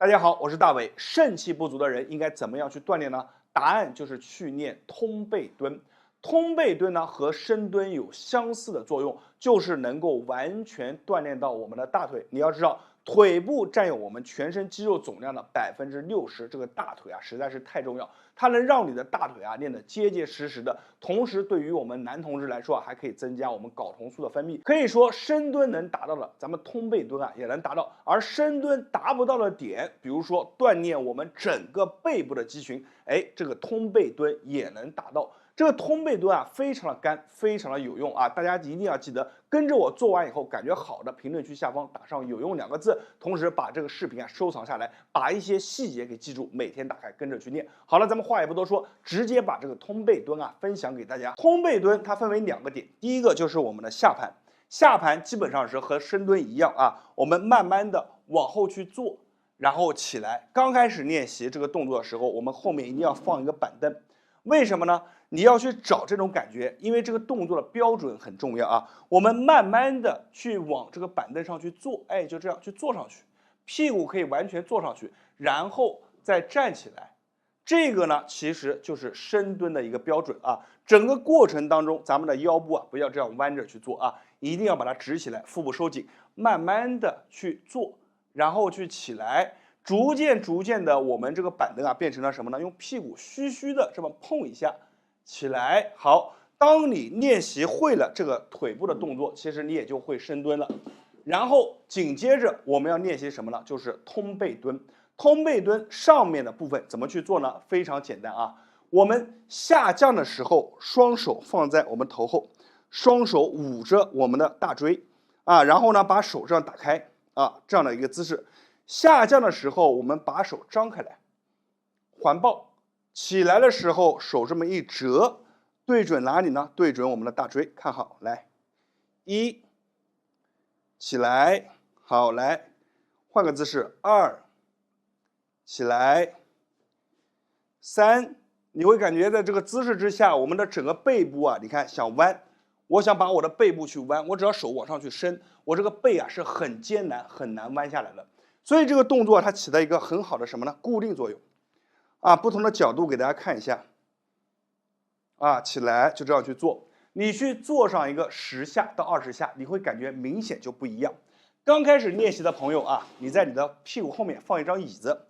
大家好，我是大伟。肾气不足的人应该怎么样去锻炼呢？答案就是去练通背蹲。通背蹲呢和深蹲有相似的作用，就是能够完全锻炼到我们的大腿。你要知道，腿部占有我们全身肌肉总量的60%，这个大腿啊实在是太重要，它能让你的大腿啊练得结结实实的。同时，对于我们男同志来说啊，还可以增加我们睾酮素的分泌。可以说，深蹲能达到的，咱们通背蹲啊也能达到。而深蹲达不到的点，比如说锻炼我们整个背部的肌群，这个通背蹲也能达到。这个通背蹲啊，非常的干，非常的有用啊！大家一定要记得跟着我做完以后感觉好的，评论区下方打上有用2个字，同时把这个视频啊收藏下来，把一些细节给记住，每天打开跟着去练。好了，咱们话也不多说，直接把这个通背蹲啊分享给大家。通背蹲它分为2个点，第一个就是我们的下盘，下盘基本上是和深蹲一样啊，我们慢慢的往后去做，然后起来。刚开始练习这个动作的时候，我们后面一定要放一个板凳。为什么呢？你要去找这种感觉，因为这个动作的标准很重要啊。我们慢慢的去往这个板凳上去坐，就这样去坐上去，屁股可以完全坐上去，然后再站起来。这个呢，其实就是深蹲的一个标准啊。整个过程当中，咱们的腰部啊不要这样弯着去做啊，一定要把它直起来，腹部收紧，慢慢的去做，然后去起来。逐渐的，我们这个板凳啊变成了什么呢？用屁股虚虚的这么碰一下，起来。好，当你练习会了这个腿部的动作，其实你也就会深蹲了。然后紧接着我们要练习什么呢？就是通背蹲。通背蹲上面的部分怎么去做呢？非常简单啊。我们下降的时候，双手放在我们头后，双手捂着我们的大椎啊，然后呢把手这样打开啊，这样的一个姿势。下降的时候，我们把手张开来，环抱；起来的时候，手这么一折，对准哪里呢？对准我们的大椎。看好，来，1，起来，好，来，换个姿势，2，起来，3。你会感觉在这个姿势之下，我们的整个背部啊，你看想弯，我想把我的背部去弯，我只要手往上去伸，我这个背啊是很艰难、很难弯下来的。所以这个动作它起到一个很好的什么呢？固定作用啊！不同的角度给大家看一下啊，起来就这样去做。你去做上一个10下到20下，你会感觉明显就不一样。刚开始练习的朋友啊，你在你的屁股后面放一张椅子，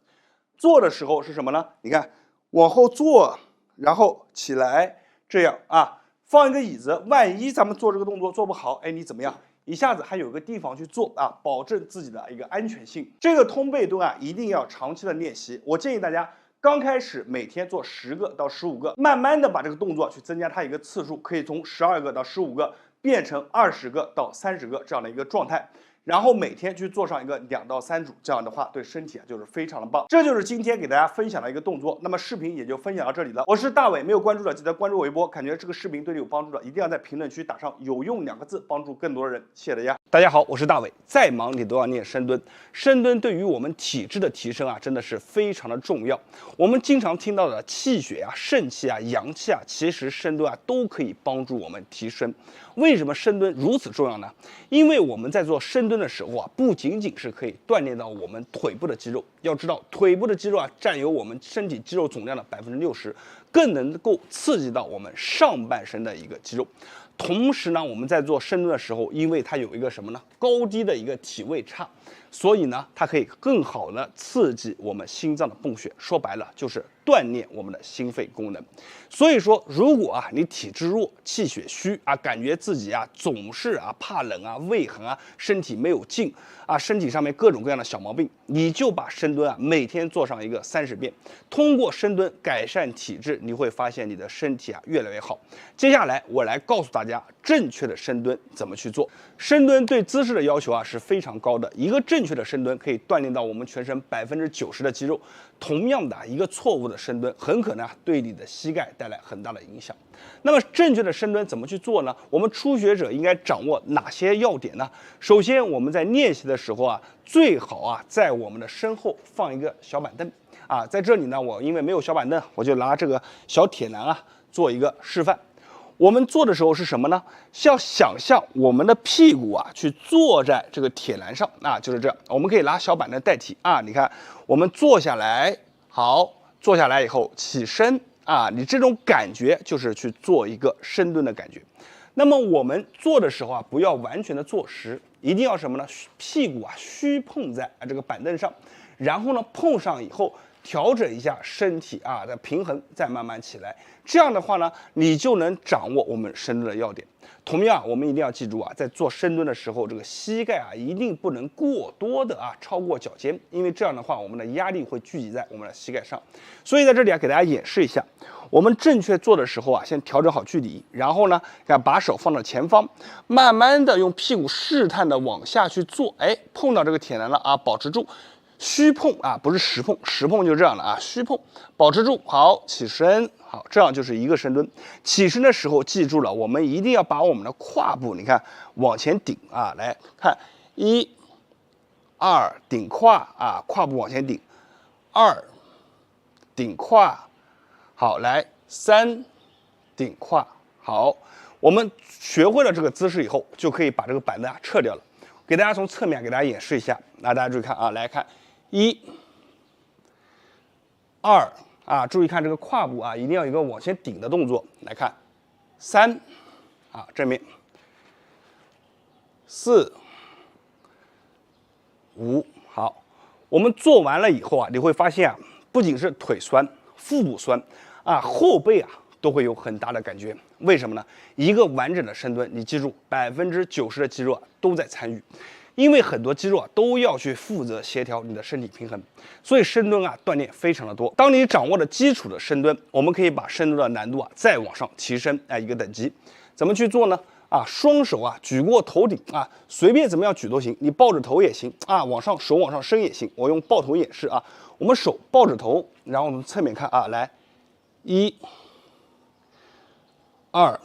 做的时候是什么呢？你看往后坐，然后起来，这样啊，放一个椅子，万一咱们做这个动作做不好，你怎么样？一下子还有个地方去做啊，保证自己的一个安全性。这个通背蹲啊，一定要长期的练习。我建议大家刚开始每天做10个到15个，慢慢的把这个动作去增加它一个次数，可以从12个到15个变成20个到30个这样的一个状态。然后每天去做上一个2到3组，这样的话对身体啊就是非常的棒。这就是今天给大家分享的一个动作。那么视频也就分享到这里了。我是大伟，没有关注的记得关注我一波。感觉这个视频对你有帮助的，一定要在评论区打上有用2个字，帮助更多的人。谢谢大家。大家好，我是大伟。再忙你都要练深蹲。深蹲对于我们体质的提升啊，真的是非常的重要。我们经常听到的气血啊、肾气啊、阳气啊，其实深蹲啊都可以帮助我们提升。为什么深蹲如此重要呢？因为我们在做深蹲的时候啊，不仅仅是可以锻炼到我们腿部的肌肉，要知道腿部的肌肉啊占有我们身体肌肉总量的60%，更能够刺激到我们上半身的一个肌肉。同时呢，我们在做深蹲的时候，因为它有一个什么呢？高低的一个体位差，所以呢，它可以更好的刺激我们心脏的泵血。说白了，就是锻炼我们的心肺功能。所以说，如果啊你体质弱、气血虚啊，感觉自己啊总是啊怕冷啊、畏寒啊、身体没有劲啊，身体上面各种各样的小毛病，你就把深蹲啊每天做上一个30遍，通过深蹲改善体质，你会发现你的身体啊越来越好。接下来我来告诉大家正确的深蹲怎么去做。深蹲对姿势的要求啊是非常高的，一个正确的深蹲可以锻炼到我们全身90%的肌肉。同样的一个错误的深蹲，很可能对你的膝盖带来很大的影响。那么正确的深蹲怎么去做呢？我们初学者应该掌握哪些要点呢？首先，我们在练习的时候啊，最好啊在我们的身后放一个小板凳啊，在这里呢，我因为没有小板凳，我就拿这个小铁栏啊做一个示范。我们做的时候是什么呢？要想象我们的屁股啊去坐在这个铁栏上啊，就是这样。我们可以拿小板凳代替啊。你看，我们坐下来，好，坐下来以后起身啊，你这种感觉就是去做一个深蹲的感觉。那么我们做的时候啊，不要完全的坐实，一定要什么呢？屁股啊虚碰在这个板凳上，然后呢碰上以后。调整一下身体啊的平衡，再慢慢起来。这样的话呢，你就能掌握我们深蹲的要点。同样，我们一定要记住啊，在做深蹲的时候，这个膝盖啊一定不能过多的啊超过脚尖，因为这样的话，我们的压力会聚集在我们的膝盖上。所以在这里啊，给大家演示一下，我们正确做的时候啊，先调整好距离，然后呢，把手放到前方，慢慢的用屁股试探的往下去做，哎，碰到这个铁栏了啊，保持住。虚碰啊，不是实碰，实碰就这样了啊，虚碰，保持住，好，起身，好，这样就是一个深蹲。起身的时候，记住了，我们一定要把我们的胯部，你看往前顶啊，来看1、2顶胯啊，胯部往前顶，2顶胯，好，来3顶胯，好，我们学会了这个姿势以后，就可以把这个板凳啊撤掉了。给大家从侧面给大家演示一下，那大家注意看啊，来看。1、2啊，注意看这个胯部啊，一定要有一个往前顶的动作。来看，3啊，正面，4、5，好，我们做完了以后啊，你会发现啊，不仅是腿酸、腹部酸啊，后背啊都会有很大的感觉。为什么呢？一个完整的深蹲，你记住，90%的肌肉啊都在参与。因为很多肌肉啊都要去负责协调你的身体平衡，所以深蹲啊锻炼非常的多。当你掌握了基础的深蹲，我们可以把深蹲的难度啊再往上提升一个等级。怎么去做呢？啊，双手啊举过头顶啊，随便怎么样举都行，你抱着头也行啊，手往上伸也行。我用抱头演示啊，我们手抱着头，然后我们侧面看啊，来，1、2、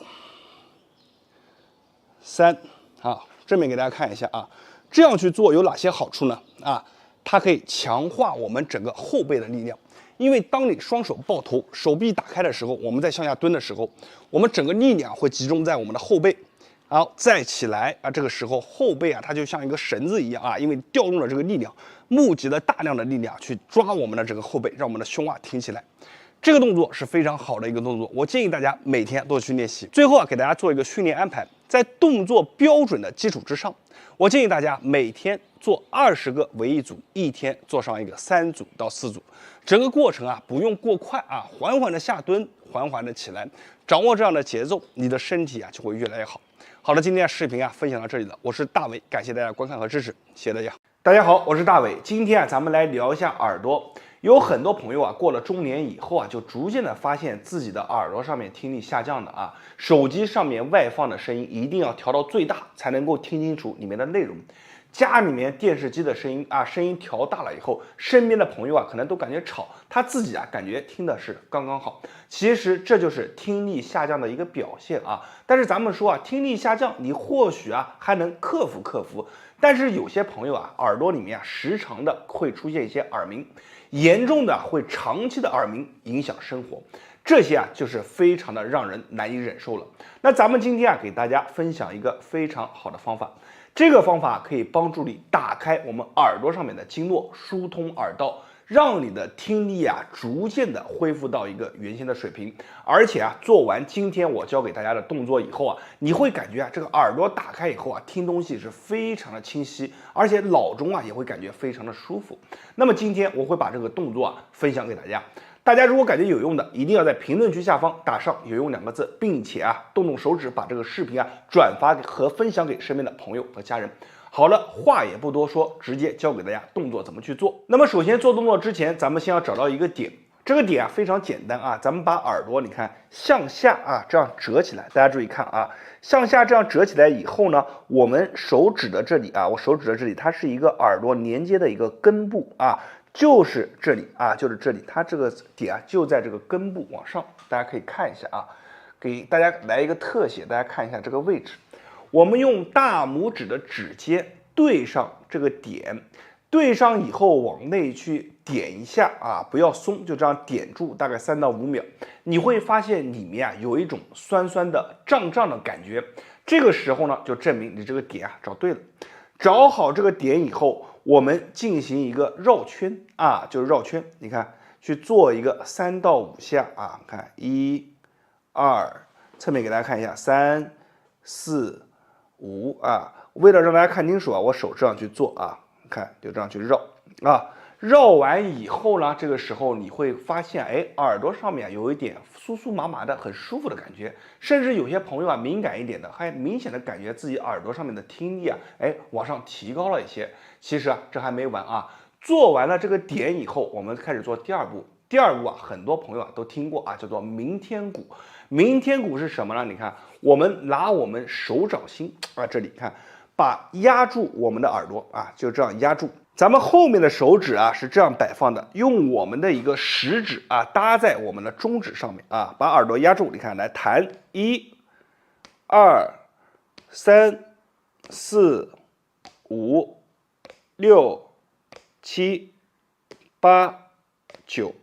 3，好，正面给大家看一下啊。这样去做有哪些好处呢？啊，它可以强化我们整个后背的力量，因为当你双手抱头，手臂打开的时候，我们在向下蹲的时候，我们整个力量会集中在我们的后背，然后再起来啊，这个时候后背啊，它就像一个绳子一样啊，因为调动了这个力量，募集了大量的力量去抓我们的整个后背，让我们的胸啊挺起来。这个动作是非常好的一个动作，我建议大家每天都去练习。最后啊，给大家做一个训练安排，在动作标准的基础之上，我建议大家每天做20个为一组，一天做上一个3组到4组。整个过程啊不用过快啊，缓缓的下蹲，缓缓的起来，掌握这样的节奏，你的身体啊就会越来越好。好了，今天的视频啊分享到这里了，我是大伟，感谢大家观看和支持，谢谢大家。大家好，我是大伟，今天啊咱们来聊一下耳朵。有很多朋友啊，过了中年以后啊，就逐渐的发现自己的耳朵上面听力下降的啊，手机上面外放的声音一定要调到最大，才能够听清楚里面的内容。家里面电视机的声音啊，声音调大了以后，身边的朋友啊，可能都感觉吵，他自己啊，感觉听的是刚刚好。其实这就是听力下降的一个表现啊。但是咱们说啊，听力下降，你或许啊还能克服，但是有些朋友啊，耳朵里面啊，时常的会出现一些耳鸣。严重的会长期的耳鸣影响生活，这些啊就是非常的让人难以忍受了。那咱们今天啊给大家分享一个非常好的方法，这个方法可以帮助你打开我们耳朵上面的经络，疏通耳道，让你的听力啊逐渐的恢复到一个原先的水平。而且啊做完今天我教给大家的动作以后啊，你会感觉啊这个耳朵打开以后啊听东西是非常的清晰，而且脑中啊也会感觉非常的舒服。那么今天我会把这个动作啊分享给大家，大家如果感觉有用的，一定要在评论区下方打上有用2个字，并且啊动动手指把这个视频啊转发和分享给身边的朋友和家人。好了，话也不多说，直接教给大家动作怎么去做。那么首先做动作之前，咱们先要找到一个点，这个点啊非常简单啊，咱们把耳朵你看向下啊这样折起来，大家注意看啊，向下这样折起来以后呢，我们手指的这里啊，我手指的这里，它是一个耳朵连接的一个根部啊，就是这里啊，就是这里，它这个点啊就在这个根部往上，大家可以看一下啊，给大家来一个特写，大家看一下这个位置。我们用大拇指的指尖对上这个点，对上以后往内去点一下啊，不要松，就这样点住，大概3到5秒，你会发现里面啊有一种酸酸的、胀胀的感觉。这个时候呢，就证明你这个点啊找对了。找好这个点以后，我们进行一个绕圈啊，就是绕圈。你看，去做一个3到5下啊，看1、2，侧面给大家看一下3、4、5啊。为了让大家看清楚啊，我手这样去做啊，看就这样去绕啊。绕完以后呢，这个时候你会发现，哎，耳朵上面有一点酥酥麻麻的，很舒服的感觉。甚至有些朋友啊，敏感一点的，还明显的感觉自己耳朵上面的听力啊，哎，往上提高了一些。其实啊，这还没完啊。做完了这个点以后，我们开始做第2步。第2步啊，很多朋友啊都听过啊，叫做鸣天鼓。鸣天鼓是什么呢？你看，我们拿我们手掌心啊，这里看，把压住我们的耳朵啊，就这样压住。咱们后面的手指啊是这样摆放的，用我们的一个食指啊搭在我们的中指上面啊，把耳朵压住。你看，来弹1、2、3、4、5、6、7、8、9、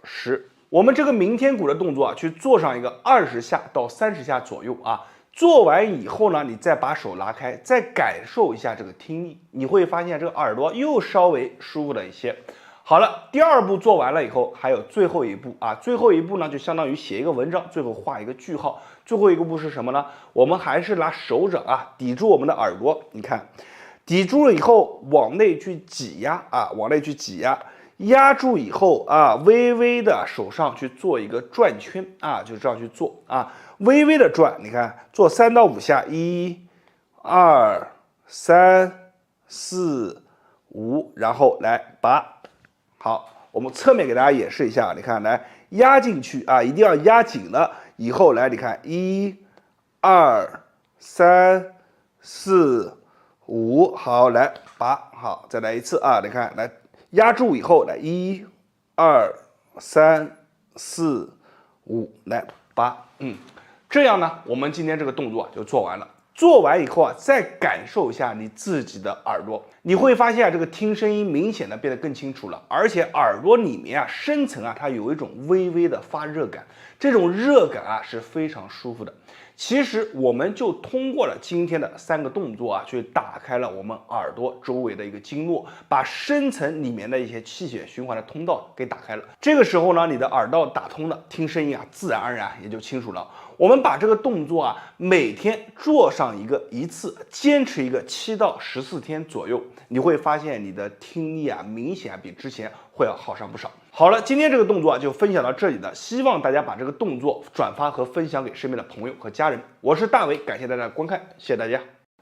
10。我们这个鸣天鼓的动作啊，去做上一个20下到30下左右啊。做完以后呢，你再把手拿开，再感受一下这个听力，你会发现这个耳朵又稍微舒服了一些。好了，第2步做完了以后，还有最后一步啊，最后一步呢就相当于写一个文章，最后画一个句号。最后一个步是什么呢？我们还是拿手掌啊抵住我们的耳朵，你看，抵住了以后往内去挤压啊，往内去挤压。压住以后啊，微微的手上去做一个转圈啊，就这样去做啊，微微的转。你看，做3到5下，1、2、3、4、5，然后来拔。好，我们侧面给大家演示一下，你看，来压进去啊，一定要压紧了。以后来，你看1、2、3、4、5，好，来拔。好，再来一次啊，你看，来。压住以后，来1、2、3、4、5，来拔，这样呢，我们今天这个动作就做完了。做完以后啊，再感受一下你自己的耳朵，你会发现啊，这个听声音明显的变得更清楚了，而且耳朵里面啊，深层啊，它有一种微微的发热感，这种热感啊是非常舒服的。其实我们就通过了今天的3个动作啊，去打开了我们耳朵周围的一个经络，把深层里面的一些气血循环的通道给打开了。这个时候呢，你的耳道打通了，听声音啊，自然而然也就清楚了。我们把这个动作啊，每天做上一次，坚持一个7到14天左右，你会发现你的听力啊，明显比之前会要好上不少。好了，今天这个动作就分享到这里了，希望大家把这个动作转发和分享给身边的朋友和家人。我是大伟，感谢大家的观看，谢谢大家。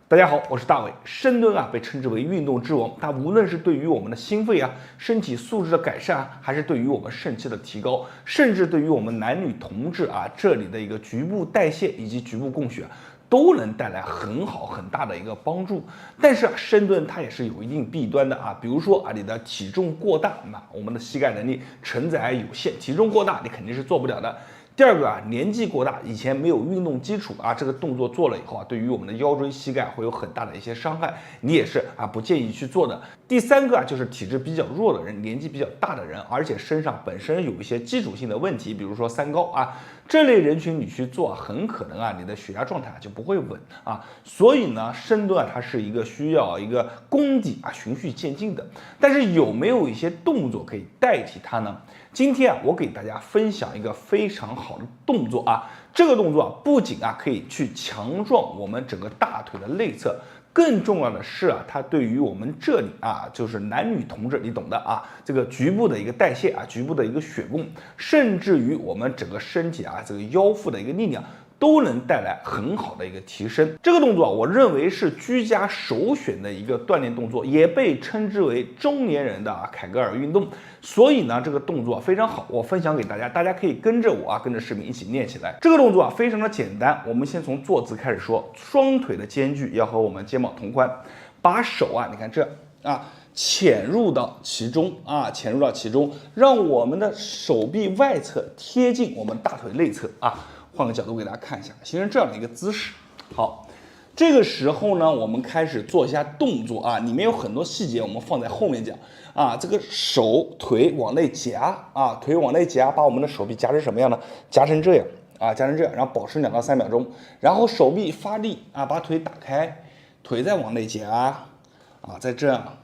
大家好，我是大伟。深蹲啊被称之为运动之王，它无论是对于我们的心肺啊、身体素质的改善啊，还是对于我们肾气的提高，甚至对于我们男女同志啊这里的一个局部代谢以及局部供血，都能带来很大的一个帮助。但是啊，深蹲它也是有一定弊端的啊，比如说啊，你的体重过大，那我们的膝盖能力承载有限，体重过大你肯定是做不了的。第2个啊，年纪过大，以前没有运动基础啊，这个动作做了以后啊，对于我们的腰椎、膝盖会有很大的一些伤害，你也是啊不建议去做的。第3个啊，就是体质比较弱的人，年纪比较大的人，而且身上本身有一些基础性的问题，比如说三高啊，这类人群你去做，很可能啊你的血压状态就不会稳啊。所以呢，深蹲啊，它是一个需要一个功底啊循序渐进的。但是有没有一些动作可以代替它呢？今天啊，我给大家分享一个非常好的动作啊，这个动作啊，不仅啊可以去强壮我们整个大腿的内侧，更重要的是啊，它对于我们这里啊，就是男女同志，你懂的啊，这个局部的一个代谢啊，局部的一个血供，甚至于我们整个身体啊，这个腰腹的一个力量，都能带来很好的一个提升。这个动作我认为是居家首选的一个锻炼动作，也被称之为中年人的凯格尔运动。所以呢，这个动作非常好，我分享给大家，大家可以跟着我啊，跟着视频一起练起来。这个动作啊，非常的简单，我们先从坐姿开始说，双腿的间距要和我们肩膀同宽，把手啊，你看这啊。潜入到其中啊，潜入到其中，让我们的手臂外侧贴近我们大腿内侧啊。换个角度给大家看一下，形成这样的一个姿势。好，这个时候呢，我们开始做一下动作啊，里面有很多细节，我们放在后面讲啊。这个手腿往内夹啊，腿往内夹，把我们的手臂夹成什么样呢？夹成这样啊，夹成这样，然后保持2到3秒钟，然后手臂发力啊，把腿打开，腿再往内夹啊，再这样。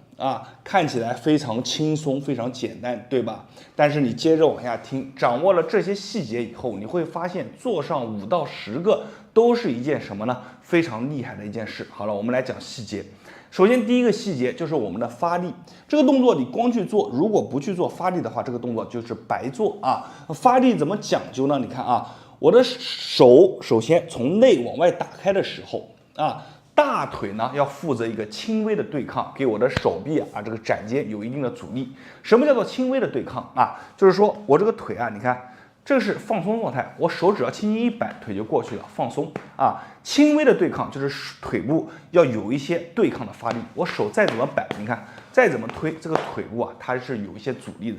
看起来非常轻松，非常简单，对吧？但是你接着往下听，掌握了这些细节以后，你会发现做上5到10个都是一件什么呢？非常厉害的一件事。好了，我们来讲细节。首先，第一个细节就是我们的发力。这个动作你光去做，如果不去做发力的话，这个动作就是白做啊。发力怎么讲究呢？你看啊，我的手首先从内往外打开的时候啊。大腿呢要负责一个轻微的对抗，给我的手臂这个展肩有一定的阻力。什么叫做轻微的对抗啊？就是说我这个腿你看这是放松状态，我手只要轻轻一摆，腿就过去了，放松啊。轻微的对抗就是腿部要有一些对抗的发力，我手再怎么摆，你看再怎么推，这个腿部它是有一些阻力的。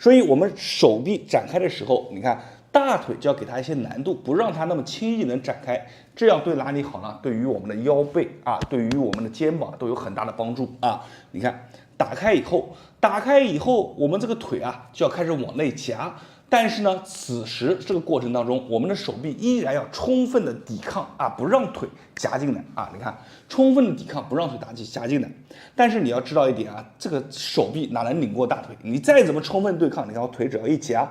所以我们手臂展开的时候，你看。大腿就要给它一些难度，不让它那么轻易能展开，这样对哪里好呢？对于我们的腰背对于我们的肩膀都有很大的帮助啊！你看，打开以后，我们这个腿就要开始往内夹，但是呢，此时这个过程当中，我们的手臂依然要充分的抵抗不让腿夹进来你看，充分的抵抗，不让腿夹进来。但是你要知道一点这个手臂哪能拧过大腿？你再怎么充分对抗，你看我腿只要一夹，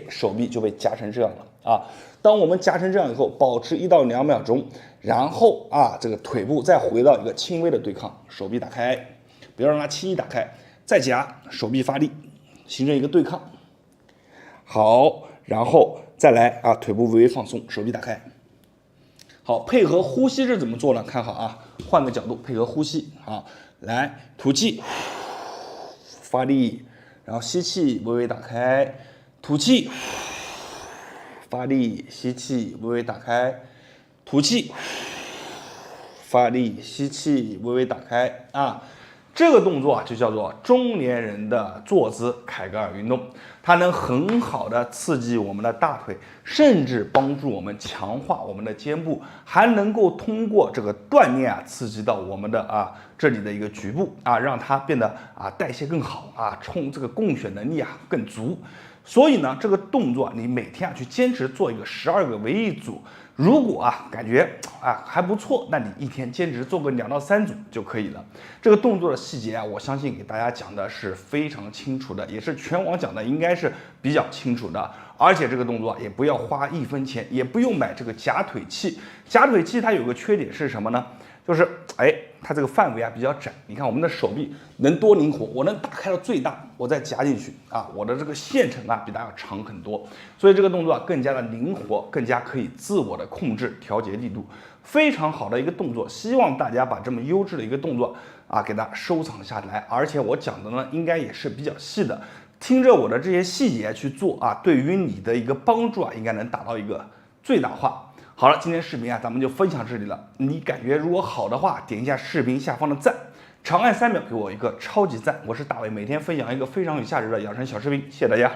手臂就被夹成这样了当我们夹成这样以后，保持1到2秒钟，然后这个腿部再回到一个轻微的对抗，手臂打开，不要让它轻易打开，再夹，手臂发力，形成一个对抗。好，然后再来腿部微微放松，手臂打开。好，配合呼吸是怎么做呢？看好换个角度配合呼吸来吐气，发力，然后吸气，微微打开，吐气，发力，吸气，微微打开，吐气，发力，吸气，微微打开这个动作就叫做中年人的坐姿凯格尔运动，它能很好的刺激我们的大腿，甚至帮助我们强化我们的肩部，还能够通过这个锻炼刺激到我们的这里的一个局部让它变得代谢更好冲这个供血能力更足。所以呢，这个动作你每天去坚持做一个12个为一组。如果感觉还不错，那你一天坚持做个2到3组就可以了。这个动作的细节我相信给大家讲的是非常清楚的，也是全网讲的应该是比较清楚的。而且这个动作也不要花1分钱，也不用买这个夹腿器。夹腿器它有个缺点是什么呢？就是它这个范围比较窄。你看我们的手臂能多灵活，我能打开到最大，我再夹进去我的这个线程比它要长很多，所以这个动作更加的灵活，更加可以自我的控制调节力度，非常好的一个动作。希望大家把这么优质的一个动作给它收藏下来，而且我讲的呢应该也是比较细的，听着我的这些细节去做对于你的一个帮助应该能达到一个最大化。好了，今天视频咱们就分享这里了。你感觉如果好的话，点一下视频下方的赞，长按3秒给我一个超级赞。我是大伟，每天分享一个非常有价值的养生小视频，谢谢大家。